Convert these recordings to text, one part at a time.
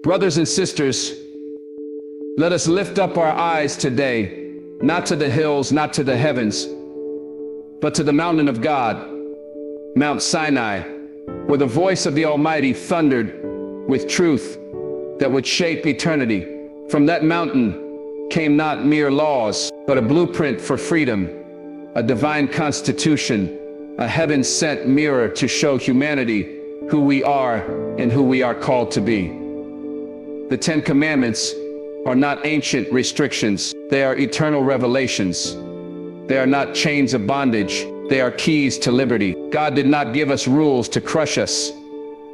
Brothers and sisters, let us lift up our eyes today, not to the hills, not to the heavens, but to the mountain of God, Mount Sinai, where the voice of the Almighty thundered with truth that would shape eternity. From that mountain came not mere laws, but a blueprint for freedom, a divine constitution, a heaven-sent mirror to show humanity who we are and who we are called to be. The Ten Commandments are not ancient restrictions, they are eternal revelations. They are not chains of bondage, they are keys to liberty. God did not give us rules to crush us.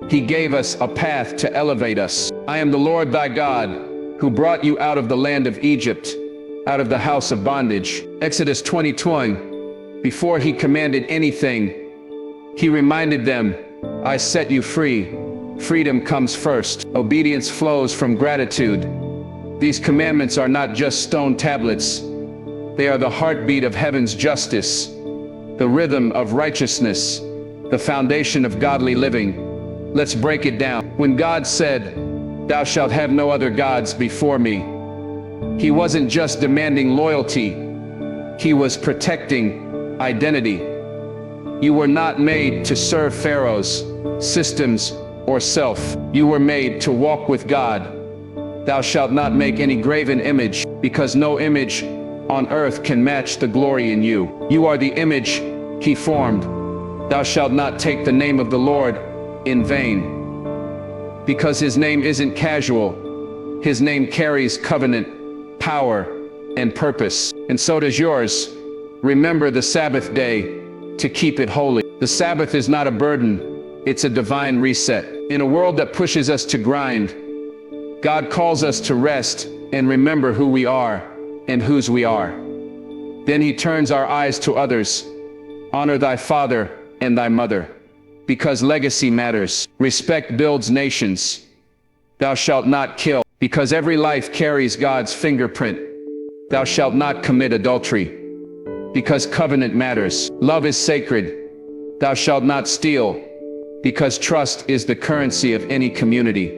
He gave us a path to elevate us. I am the Lord thy God, who brought you out of the land of Egypt, out of the house of bondage. Exodus 20:20. Before he commanded anything, he reminded them, I set you free. Freedom comes first. Obedience flows from gratitude. These commandments are not just stone tablets. They are the heartbeat of heaven's justice, the rhythm of righteousness, the foundation of godly living. Let's break it down. When God said, "Thou shalt have no other gods before me," he wasn't just demanding loyalty, he was protecting identity. You were not made to serve pharaohs, systems, or self. You were made to walk with God. Thou shalt not make any graven image, because no image on earth can match the glory in you. You are the image he formed. Thou shalt not take the name of the Lord in vain, because his name isn't casual. His name carries covenant, power, and purpose, and so does yours. Remember the Sabbath day to keep it holy. The Sabbath is not a burden, it's a divine reset. In a world that pushes us to grind, God calls us to rest and remember who we are and whose we are. Then he turns our eyes to others. Honor thy father and thy mother, because legacy matters. Respect builds nations. Thou shalt not kill, because every life carries God's fingerprint. Thou shalt not commit adultery, because covenant matters. Love is sacred. Thou shalt not steal, because trust is the currency of any community.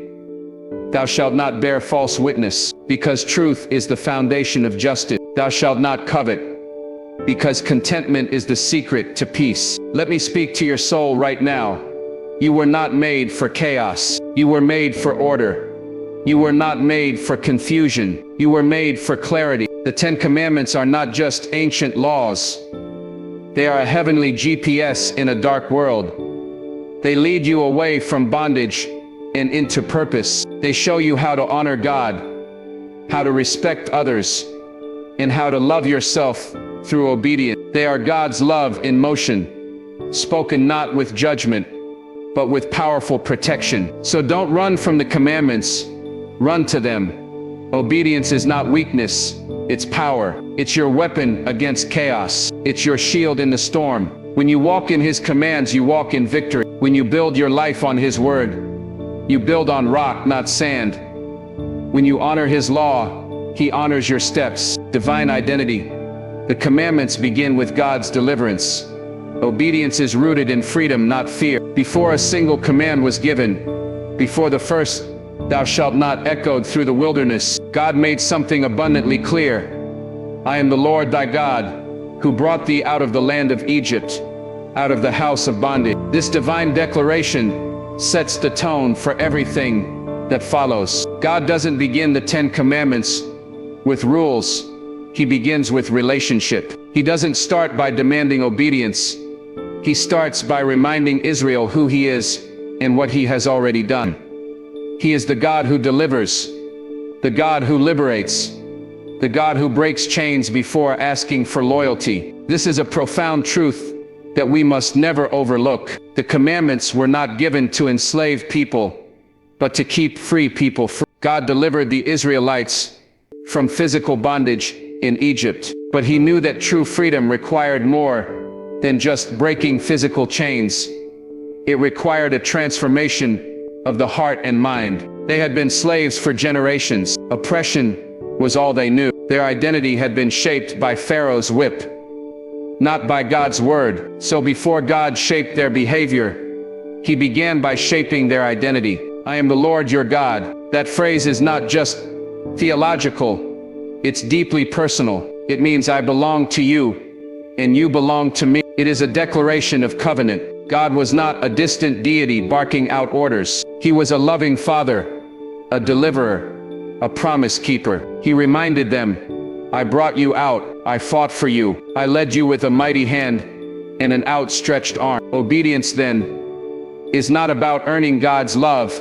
Thou shalt not bear false witness, because truth is the foundation of justice. Thou shalt not covet, because contentment is the secret to peace. Let me speak to your soul right now. You were not made for chaos. You were made for order. You were not made for confusion. You were made for clarity. The Ten Commandments are not just ancient laws. They are a heavenly GPS in a dark world. They lead you away from bondage and into purpose. They show you how to honor God, how to respect others, and how to love yourself through obedience. They are God's love in motion, spoken not with judgment, but with powerful protection. So don't run from the commandments, run to them. Obedience is not weakness, it's power. It's your weapon against chaos. It's your shield in the storm. When you walk in his commands, you walk in victory. When you build your life on his word, you build on rock, not sand. When you honor his law, he honors your steps. Divine identity. The commandments begin with God's deliverance. Obedience is rooted in freedom, not fear. Before a single command was given, before the first, "Thou shalt not," echoed through the wilderness, God made something abundantly clear. I am the Lord thy God, who brought thee out of the land of Egypt, out of the house of bondage. This divine declaration sets the tone for everything that follows. God doesn't begin the Ten Commandments with rules. He begins with relationship. He doesn't start by demanding obedience. He starts by reminding Israel who he is and what he has already done. He is the God who delivers, the God who liberates, the God who breaks chains before asking for loyalty. This is a profound truth that we must never overlook. The commandments were not given to enslave people, but to keep free people free. God delivered the Israelites from physical bondage in Egypt, but he knew that true freedom required more than just breaking physical chains. It required a transformation of the heart and mind. They had been slaves for generations. Oppression was all they knew. Their identity had been shaped by Pharaoh's whip, not by God's word. So before God shaped their behavior, he began by shaping their identity. I am the Lord your God. That phrase is not just theological, it's deeply personal. It means I belong to you, and you belong to me. It is a declaration of covenant. God was not a distant deity barking out orders. He was a loving father, a deliverer, a promise keeper. He reminded them, I brought you out, I fought for you, I led you with a mighty hand and an outstretched arm. Obedience, then, is not about earning God's love.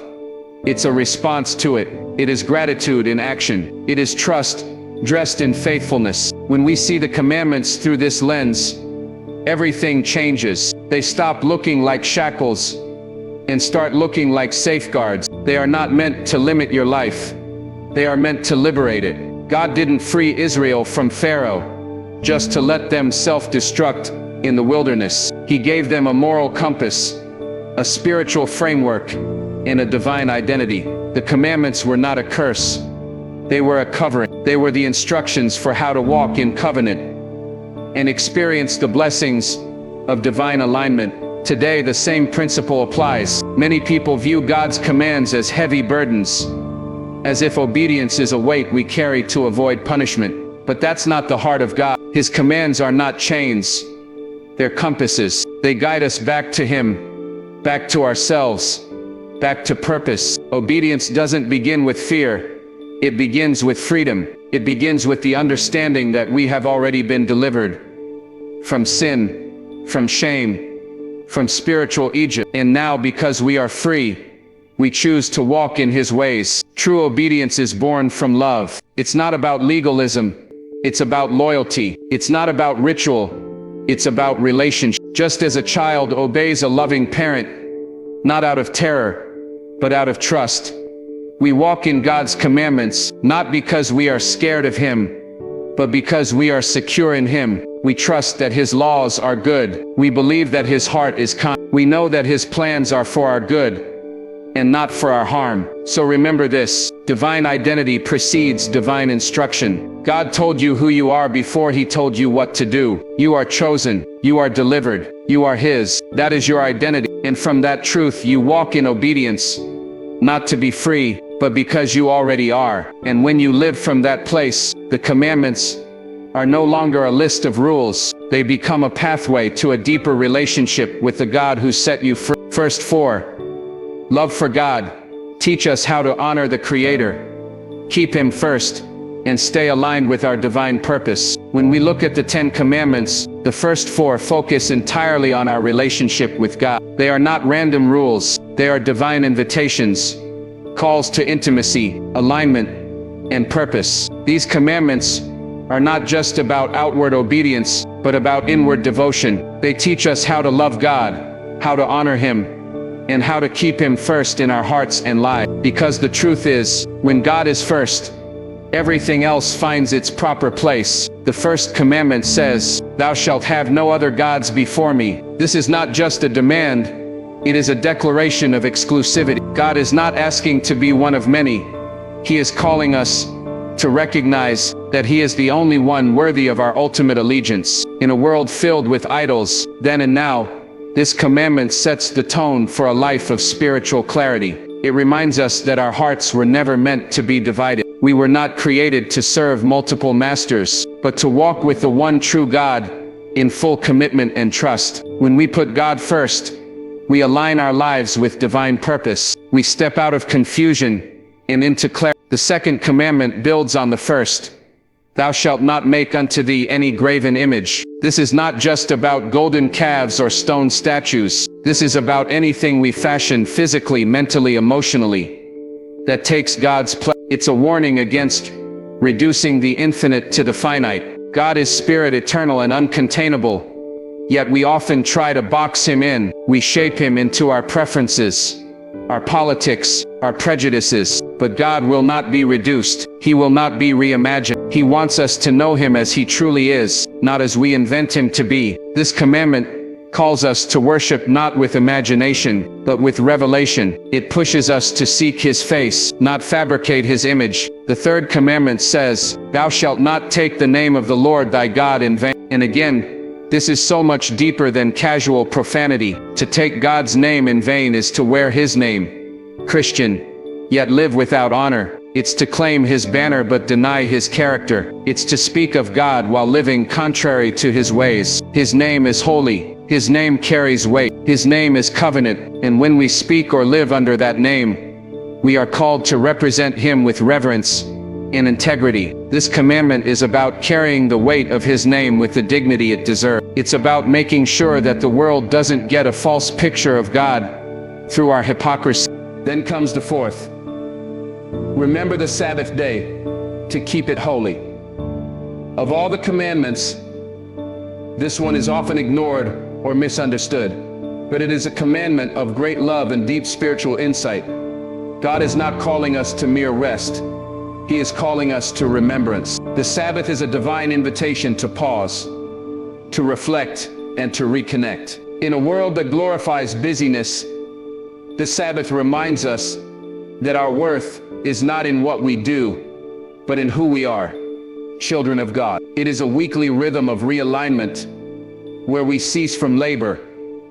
It's a response to it. It is gratitude in action. It is trust dressed in faithfulness. When we see the commandments through this lens, everything changes. They stop looking like shackles and start looking like safeguards. They are not meant to limit your life. They are meant to liberate it. God didn't free Israel from Pharaoh just to let them self-destruct in the wilderness. He gave them a moral compass, a spiritual framework, and a divine identity. The commandments were not a curse. They were a covering. They were the instructions for how to walk in covenant and experience the blessings of divine alignment. Today, the same principle applies. Many people view God's commands as heavy burdens, as if obedience is a weight we carry to avoid punishment. But that's not the heart of God. His commands are not chains. They're compasses. They guide us back to Him, back to ourselves, back to purpose. Obedience doesn't begin with fear. It begins with freedom. It begins with the understanding that we have already been delivered from sin, from shame, from spiritual Egypt. And now, because we are free, we choose to walk in His ways. True obedience is born from love. It's not about legalism. It's about loyalty. It's not about ritual. It's about relationship. Just as a child obeys a loving parent, not out of terror, but out of trust, we walk in God's commandments, not because we are scared of Him, but because we are secure in Him. We trust that His laws are good. We believe that His heart is kind. We know that His plans are for our good and not for our harm. So remember this: divine identity precedes divine instruction. God told you who you are before He told you what to do. You are chosen. You are delivered. You are His. That is your identity. And from that truth you walk in obedience, not to be free, but because you already are. And when you live from that place, the commandments are no longer a list of rules. They become a pathway to a deeper relationship with the God who set you free. First 4. Love for God. Teach us how to honor the Creator, keep Him first, and stay aligned with our divine purpose. When we look at the 10 Commandments, the first 4 focus entirely on our relationship with God. They are not random rules. They are divine invitations, calls to intimacy, alignment, and purpose. These commandments are not just about outward obedience, but about inward devotion. They teach us how to love God, how to honor Him, and how to keep Him first in our hearts and lives. Because the truth is, when God is first, everything else finds its proper place. The first commandment says, "Thou shalt have no other gods before me." This is not just a demand, it is a declaration of exclusivity. God is not asking to be one of many. He is calling us to recognize that He is the only one worthy of our ultimate allegiance. In a world filled with idols, then and now, this commandment sets the tone for a life of spiritual clarity. It reminds us that our hearts were never meant to be divided. We were not created to serve multiple masters, but to walk with the one true God in full commitment and trust. When we put God first, we align our lives with divine purpose. We step out of confusion and into clarity. The second commandment builds on the first. Thou shalt not make unto thee any graven image. This is not just about golden calves or stone statues. This is about anything we fashion physically, mentally, emotionally, that takes God's place. It's a warning against reducing the infinite to the finite. God is spirit, eternal and uncontainable, yet we often try to box Him in. We shape Him into our preferences, our politics, our prejudices. But God will not be reduced. He will not be reimagined. He wants us to know Him as He truly is, not as we invent Him to be. This commandment calls us to worship not with imagination, but with revelation. It pushes us to seek His face, not fabricate His image. The third commandment says, "Thou shalt not take the name of the Lord thy God in vain." And again, this is so much deeper than casual profanity. To take God's name in vain is to wear His name. Christian, yet live without honor. It's to claim his banner but deny his character. It's to speak of God while living contrary to his ways. His name is holy. His name carries weight. His name is covenant. And when we speak or live under that name, we are called to represent him with reverence and integrity. This commandment is about carrying the weight of his name with the dignity it deserves. It's about making sure that the world doesn't get a false picture of God through our hypocrisy. Then comes the fourth. Remember the Sabbath day to keep it holy. Of all the commandments, this one is often ignored or misunderstood, but it is a commandment of great love and deep spiritual insight. God is not calling us to mere rest. He is calling us to remembrance. The Sabbath is a divine invitation to pause, to reflect, and to reconnect. In a world that glorifies busyness, the Sabbath reminds us that our worth is not in what we do, but in who we are, children of God. It is a weekly rhythm of realignment where we cease from labor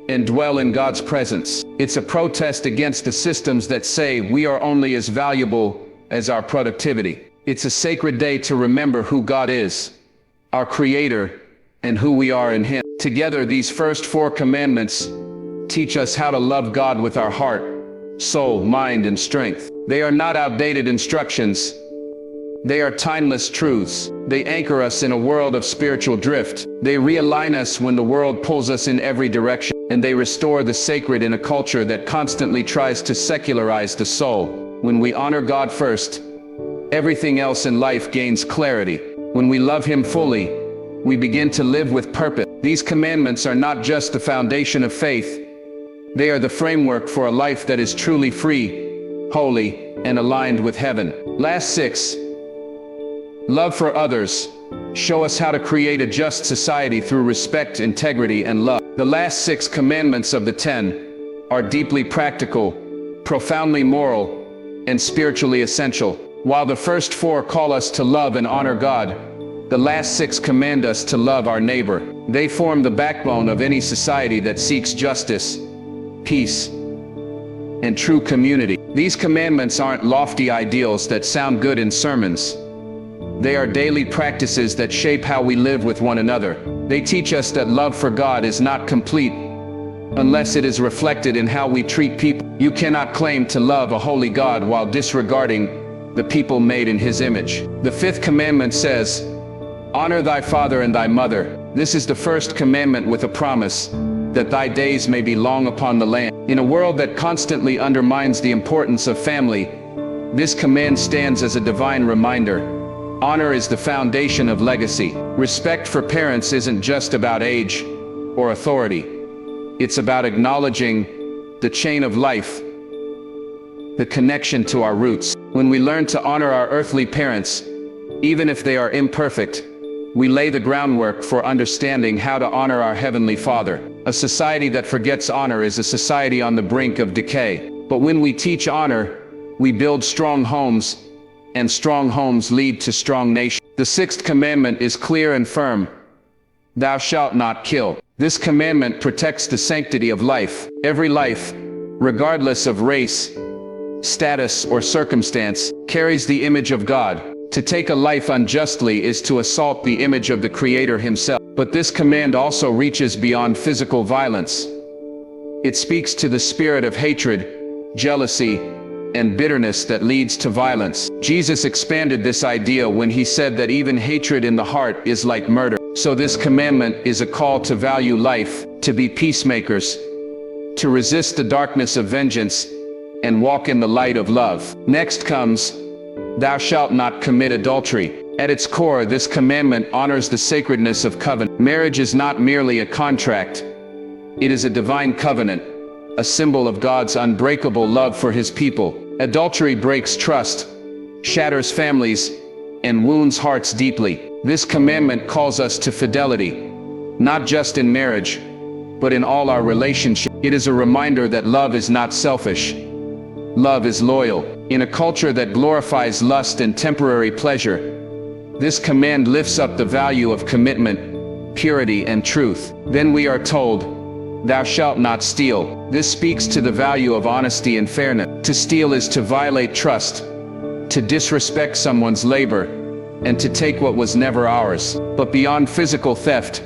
and dwell in God's presence. It's a protest against the systems that say we are only as valuable as our productivity. It's a sacred day to remember who God is, our Creator, and who we are in Him. Together, these first four commandments teach us how to love God with our heart, soul, mind, and strength. They are not outdated instructions. They are timeless truths. They anchor us in a world of spiritual drift. They realign us when the world pulls us in every direction. And they restore the sacred in a culture that constantly tries to secularize the soul. When we honor God first, everything else in life gains clarity. When we love Him fully, we begin to live with purpose. These commandments are not just the foundation of faith. They are the framework for a life that is truly free, holy, and aligned with heaven. Last six. Love for others. Show us how to create a just society through respect, integrity, and love. The last six commandments of the 10 are deeply practical, profoundly moral, and spiritually essential. While the first four call us to love and honor God, the last six command us to love our neighbor. They form the backbone of any society that seeks justice, peace, and true community. These commandments aren't lofty ideals that sound good in sermons. They are daily practices that shape how we live with one another. They teach us that love for God is not complete unless it is reflected in how we treat people. You cannot claim to love a holy God while disregarding the people made in His image. The fifth commandment says, "Honor thy father and thy mother." This is the first commandment with a promise that thy days may be long upon the land. In a world that constantly undermines the importance of family, this command stands as a divine reminder. Honor is the foundation of legacy. Respect for parents isn't just about age or authority. It's about acknowledging the chain of life, the connection to our roots. When we learn to honor our earthly parents, even if they are imperfect, we lay the groundwork for understanding how to honor our Heavenly Father. A society that forgets honor is a society on the brink of decay. But when we teach honor, we build strong homes, and strong homes lead to strong nations. The sixth commandment is clear and firm. Thou shalt not kill. This commandment protects the sanctity of life. Every life, regardless of race, status, or circumstance, carries the image of God. To take a life unjustly is to assault the image of the Creator Himself. But this command also reaches beyond physical violence. It speaks to the spirit of hatred, jealousy, and bitterness that leads to violence. Jesus expanded this idea when He said that even hatred in the heart is like murder. So this commandment is a call to value life, to be peacemakers, to resist the darkness of vengeance, and walk in the light of love. Next comes, "Thou shalt not commit adultery." At its core, this commandment honors the sacredness of covenant. Marriage is not merely a contract. It is a divine covenant, a symbol of God's unbreakable love for His people. Adultery breaks trust, shatters families, and wounds hearts deeply. This commandment calls us to fidelity, not just in marriage, but in all our relationships. It is a reminder that love is not selfish. Love is loyal. In a culture that glorifies lust and temporary pleasure, this command lifts up the value of commitment, purity, and truth. Then we are told, Thou shalt not steal. This speaks to the value of honesty and fairness. To steal is to violate trust, to disrespect someone's labor, and to take what was never ours. But beyond physical theft,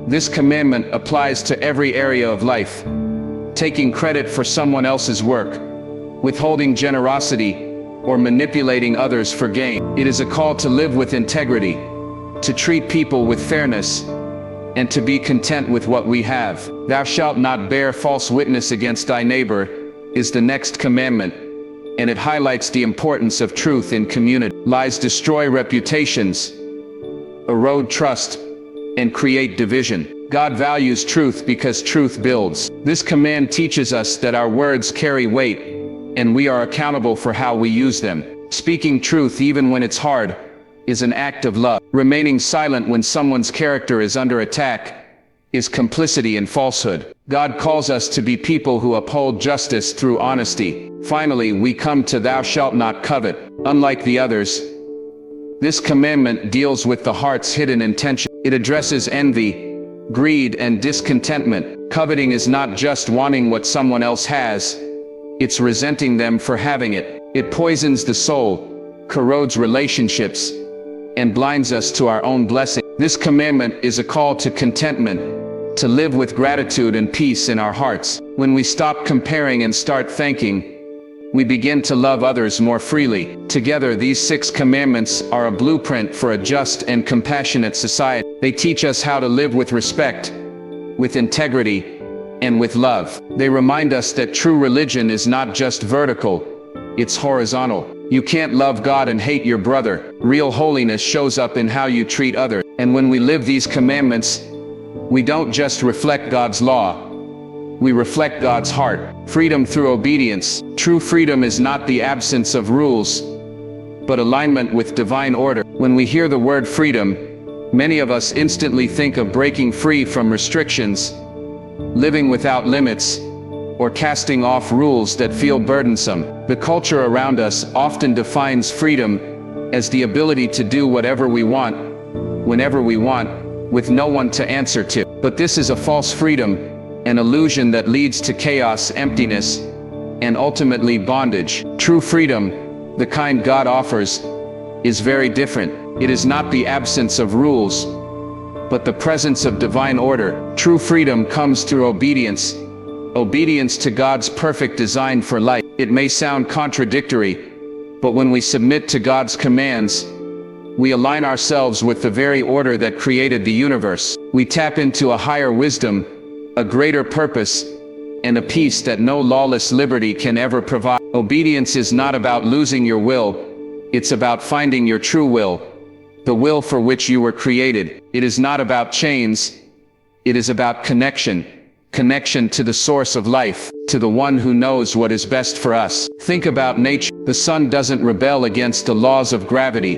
this commandment applies to every area of life. Taking credit for someone else's work, withholding generosity, or manipulating others for gain. It is a call to live with integrity, to treat people with fairness, and to be content with what we have. Thou shalt not bear false witness against thy neighbor is the next commandment, and it highlights the importance of truth in community. Lies destroy reputations, erode trust, and create division. God values truth because truth builds. This command teaches us that our words carry weight, and we are accountable for how we use them. Speaking truth even when it's hard is an act of love. Remaining silent when someone's character is under attack is complicity in falsehood. God calls us to be people who uphold justice through honesty. Finally, we come to thou shalt not covet. Unlike the others, this commandment deals with the heart's hidden intention. It addresses envy, greed, and discontentment. Coveting is not just wanting what someone else has, it's resenting them for having it. It poisons the soul, corrodes relationships, and blinds us to our own blessing. This commandment is a call to contentment, to live with gratitude and peace in our hearts. When we stop comparing and start thanking, we begin to love others more freely. Together, these 6 commandments are a blueprint for a just and compassionate society. They teach us how to live with respect, with integrity, and with love. They remind us that true religion is not just vertical, it's horizontal. You can't love God and hate your brother. Real holiness shows up in how you treat others. And when we live these commandments, we don't just reflect God's law, we reflect God's heart. Freedom through obedience. True freedom is not the absence of rules, but alignment with divine order. When we hear the word freedom, many of us instantly think of breaking free from restrictions, living without limits, or casting off rules that feel burdensome. The culture around us often defines freedom as the ability to do whatever we want, whenever we want, with no one to answer to. But this is a false freedom, an illusion that leads to chaos, emptiness, and ultimately bondage. True freedom, the kind God offers, is very different. It is not the absence of rules, but the presence of divine order. True freedom comes through obedience, obedience to God's perfect design for life. It may sound contradictory, but when we submit to God's commands, we align ourselves with the very order that created the universe. We tap into a higher wisdom, a greater purpose, and a peace that no lawless liberty can ever provide. Obedience is not about losing your will, it's about finding your true will, the will for which you were created. It is not about chains, it is about connection. Connection to the source of life, to the one who knows what is best for us. Think about nature. The sun doesn't rebel against the laws of gravity,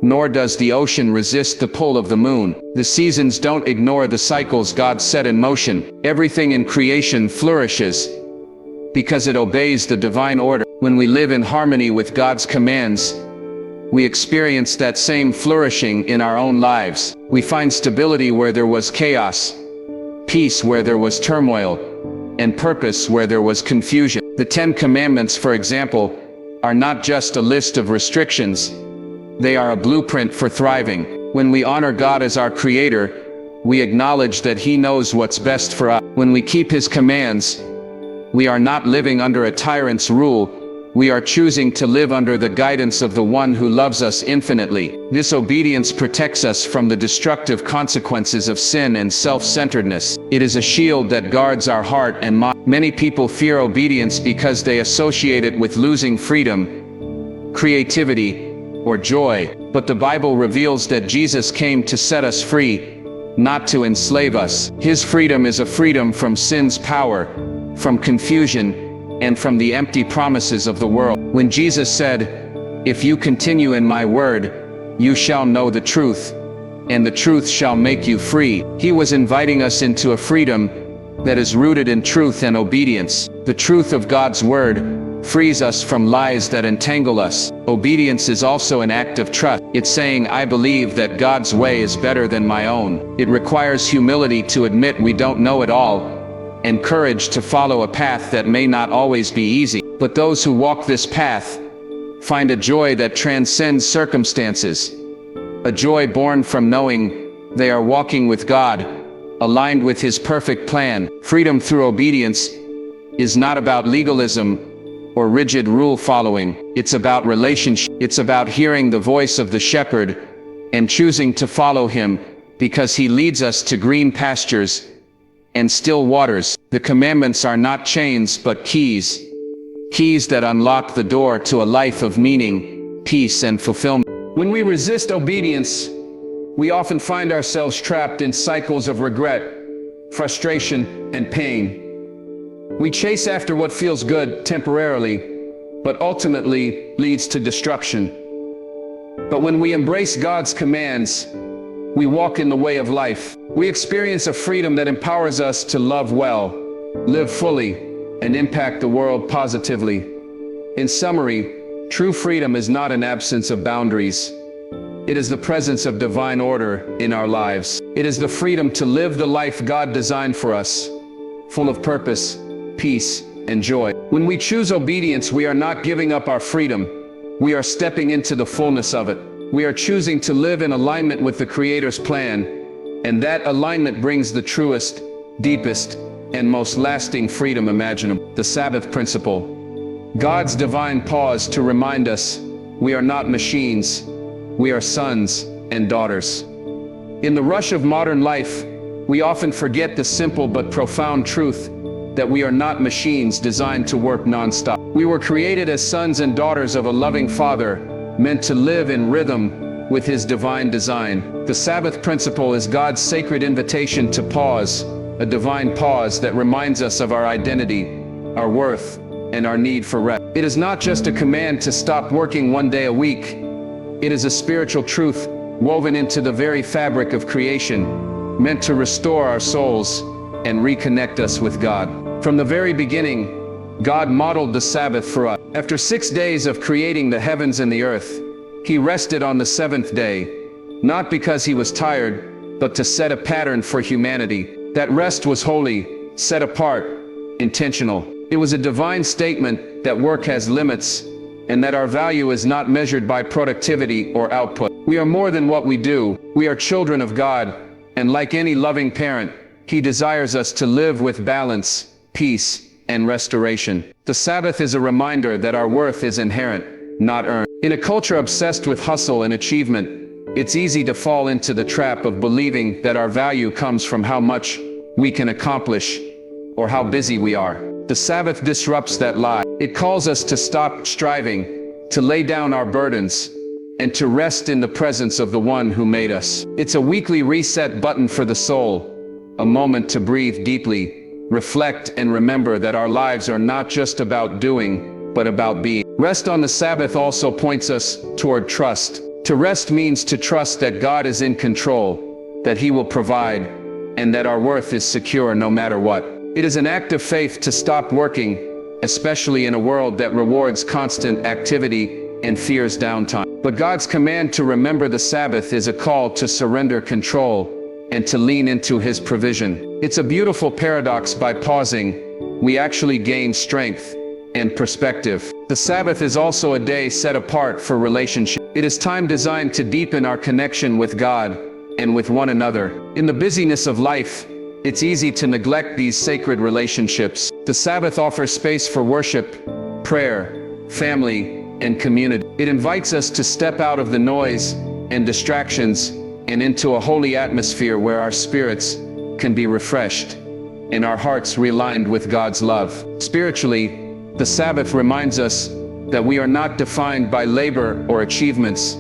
nor does the ocean resist the pull of the moon. The seasons don't ignore the cycles God set in motion. Everything in creation flourishes because it obeys the divine order. When we live in harmony with God's commands, we experience that same flourishing in our own lives. We find stability where there was chaos, peace where there was turmoil, and purpose where there was confusion. The 10 Commandments, for example, are not just a list of restrictions, they are a blueprint for thriving. When we honor God as our Creator, we acknowledge that He knows what's best for us. When we keep His commands, we are not living under a tyrant's rule, we are choosing to live under the guidance of the one who loves us infinitely. This obedience protects us from the destructive consequences of sin and self-centeredness. It is a shield that guards our heart and mind. Many people fear obedience because they associate it with losing freedom, creativity, or joy. But the Bible reveals that Jesus came to set us free, not to enslave us. His freedom is a freedom from sin's power, from confusion, and from the empty promises of the world. When Jesus said, "If you continue in my word, you shall know the truth, and the truth shall make you free," He was inviting us into a freedom that is rooted in truth and obedience. The truth of God's word frees us from lies that entangle us. Obedience is also an act of trust. It's saying, I believe that God's way is better than my own. It requires humility to admit we don't know it all, and courage to follow a path that may not always be easy. But those who walk this path find a joy that transcends circumstances, a joy born from knowing they are walking with God, aligned with His perfect plan. Freedom through obedience is not about legalism or rigid rule following. It's about relationship. It's about hearing the voice of the shepherd and choosing to follow him because he leads us to green pastures and still waters. The commandments are not chains but keys, keys that unlock the door to a life of meaning, peace, and fulfillment. When we resist obedience, we often find ourselves trapped in cycles of regret, frustration, and pain. We chase after what feels good temporarily, but ultimately leads to destruction. But when we embrace God's commands, we walk in the way of life. We experience a freedom that empowers us to love well, live fully, and impact the world positively. In summary, true freedom is not an absence of boundaries. It is the presence of divine order in our lives. It is the freedom to live the life God designed for us, full of purpose, peace, and joy. When we choose obedience, we are not giving up our freedom. We are stepping into the fullness of it. We are choosing to live in alignment with the Creator's plan, and that alignment brings the truest, deepest, and most lasting freedom imaginable. The Sabbath principle, God's divine pause to remind us we are not machines, we are sons and daughters. In the rush of modern life, we often forget the simple but profound truth that we are not machines designed to work non-stop. We were created as sons and daughters of a loving Father, meant to live in rhythm with His divine design. The Sabbath principle is God's sacred invitation to pause, a divine pause that reminds us of our identity, our worth, and our need for rest. It is not just a command to stop working one day a week. It is a spiritual truth woven into the very fabric of creation, meant to restore our souls and reconnect us with God. From the very beginning, God modeled the Sabbath for us. After 6 days of creating the heavens and the earth, He rested on the seventh day, not because He was tired, but to set a pattern for humanity. That rest was holy, set apart, intentional. It was a divine statement that work has limits, and that our value is not measured by productivity or output. We are more than what we do. We are children of God, and like any loving parent, He desires us to live with balance, peace, and restoration. The Sabbath is a reminder that our worth is inherent, not earned. In a culture obsessed with hustle and achievement, it's easy to fall into the trap of believing that our value comes from how much we can accomplish or how busy we are. The Sabbath disrupts that lie. It calls us to stop striving, to lay down our burdens, and to rest in the presence of the One who made us. It's a weekly reset button for the soul, a moment to breathe deeply, reflect, and remember that our lives are not just about doing, but about being. Rest on the Sabbath also points us toward trust. To rest means to trust that God is in control, that He will provide, and that our worth is secure no matter what. It is an act of faith to stop working, especially in a world that rewards constant activity and fears downtime. But God's command to remember the Sabbath is a call to surrender control and to lean into His provision. It's a beautiful paradox. By pausing, we actually gain strength and perspective. The Sabbath is also a day set apart for relationship. It is time designed to deepen our connection with God and with one another. In the busyness of life, it's easy to neglect these sacred relationships. The Sabbath offers space for worship, prayer, family, and community. It invites us to step out of the noise and distractions and into a holy atmosphere where our spirits can be refreshed and our hearts realigned with God's love. Spiritually, the Sabbath reminds us that we are not defined by labor or achievements,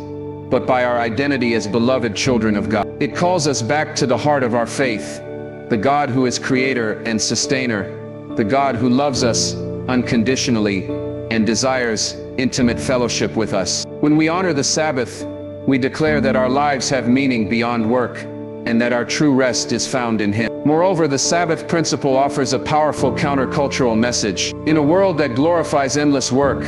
but by our identity as beloved children of God. It calls us back to the heart of our faith, the God who is creator and sustainer, the God who loves us unconditionally and desires intimate fellowship with us. When we honor the Sabbath, we declare that our lives have meaning beyond work, and that our true rest is found in Him. Moreover, the Sabbath principle offers a powerful countercultural message. In a world that glorifies endless work,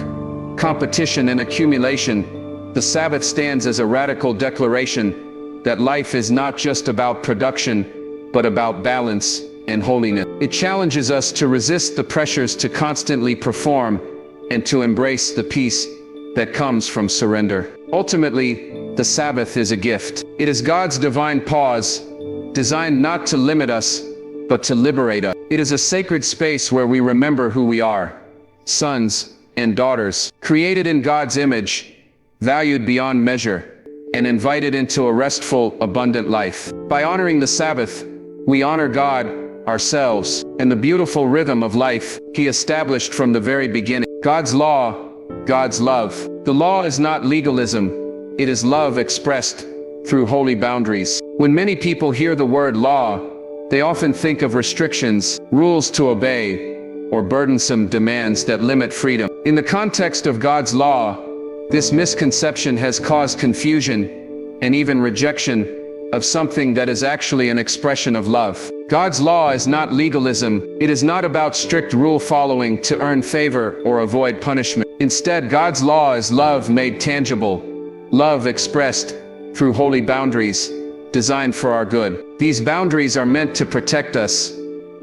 competition, and accumulation, the Sabbath stands as a radical declaration that life is not just about production, but about balance, and holiness. It challenges us to resist the pressures to constantly perform and to embrace the peace that comes from surrender. Ultimately, the Sabbath is a gift. It is God's divine pause, designed not to limit us, but to liberate us. It is a sacred space where we remember who we are, sons and daughters, created in God's image, valued beyond measure, and invited into a restful, abundant life. By honoring the Sabbath, we honor God, ourselves, and the beautiful rhythm of life He established from the very beginning. God's law, God's love. The law is not legalism, it is love expressed through holy boundaries. When many people hear the word law, they often think of restrictions, rules to obey, or burdensome demands that limit freedom. In the context of God's law, this misconception has caused confusion and even rejection of something that is actually an expression of love. God's law is not legalism. It is not about strict rule following to earn favor or avoid punishment. Instead, God's law is love made tangible, love expressed through holy boundaries designed for our good. These boundaries are meant to protect us,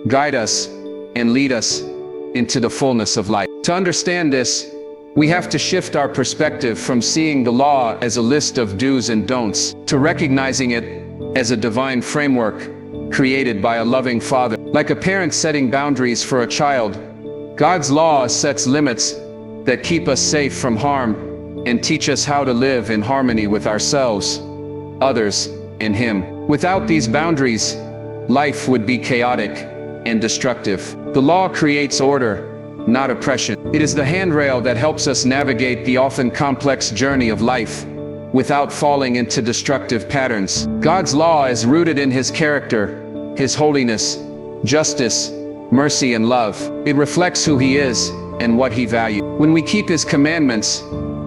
guide us, and lead us into the fullness of life. To understand this, we have to shift our perspective from seeing the law as a list of do's and don'ts to recognizing it as a divine framework created by a loving Father. Like a parent setting boundaries for a child, God's law sets limits that keep us safe from harm and teach us how to live in harmony with ourselves, others, and Him. Without these boundaries, life would be chaotic and destructive. The law creates order, not oppression. It is the handrail that helps us navigate the often complex journey of life without falling into destructive patterns. God's law is rooted in His character, His holiness, justice, mercy, and love. It reflects who He is and what He values. When we keep His commandments,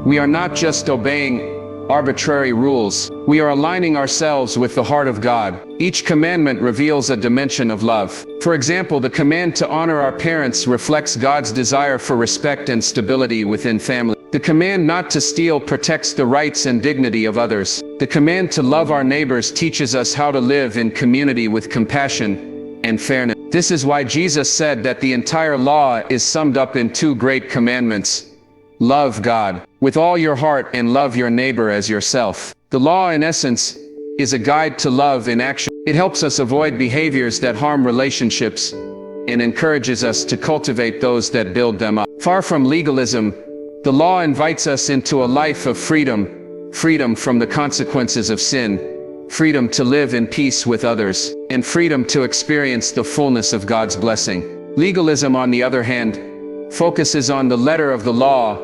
we are not just obeying arbitrary rules. We are aligning ourselves with the heart of God. Each commandment reveals a dimension of love. For example, the command to honor our parents reflects God's desire for respect and stability within family. The command not to steal protects the rights and dignity of others. The command to love our neighbors teaches us how to live in community with compassion and fairness. This is why Jesus said that the entire law is summed up in two great commandments. Love God with all your heart and love your neighbor as yourself. The law, in essence, is a guide to love in action. It helps us avoid behaviors that harm relationships and encourages us to cultivate those that build them up. Far from legalism, the law invites us into a life of freedom, freedom from the consequences of sin, freedom to live in peace with others, and freedom to experience the fullness of God's blessing. Legalism, on the other hand, focuses on the letter of the law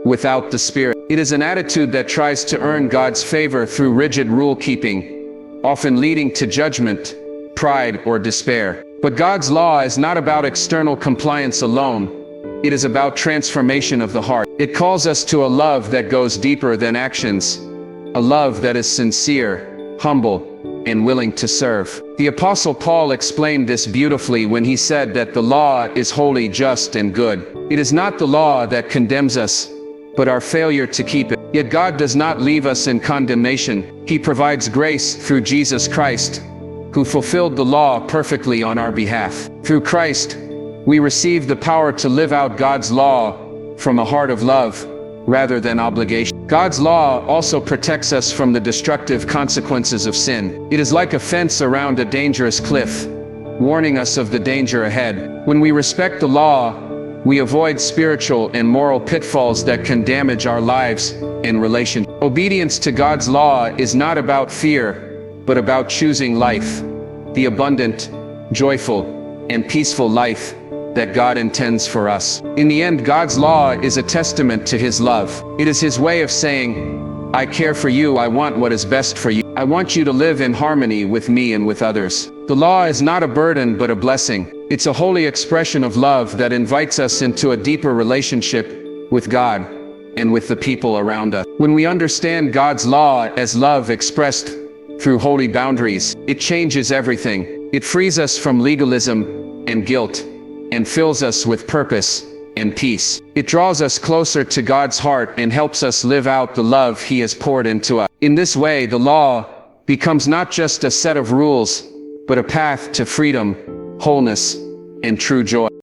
without the spirit. It is an attitude that tries to earn God's favor through rigid rule-keeping, often leading to judgment, pride, or despair. But God's law is not about external compliance alone. It is about transformation of the heart. It calls us to a love that goes deeper than actions, a love that is sincere, humble, and willing to serve. The Apostle Paul explained this beautifully when he said that the law is holy, just, and good. It is not the law that condemns us, but our failure to keep it. Yet God does not leave us in condemnation. He provides grace through Jesus Christ, who fulfilled the law perfectly on our behalf. Through Christ, we receive the power to live out God's law from a heart of love rather than obligation. God's law also protects us from the destructive consequences of sin. It is like a fence around a dangerous cliff, warning us of the danger ahead. When we respect the law, we avoid spiritual and moral pitfalls that can damage our lives and relationships. Obedience to God's law is not about fear, but about choosing life, the abundant, joyful, and peaceful life that God intends for us. In the end, God's law is a testament to His love. It is His way of saying, I care for you, I want what is best for you. I want you to live in harmony with me and with others. The law is not a burden but a blessing. It's a holy expression of love that invites us into a deeper relationship with God and with the people around us. When we understand God's law as love expressed through holy boundaries, it changes everything. It frees us from legalism and guilt and fills us with purpose and peace. It draws us closer to God's heart and helps us live out the love He has poured into us. In this way, the law becomes not just a set of rules, but a path to freedom, wholeness, and true joy.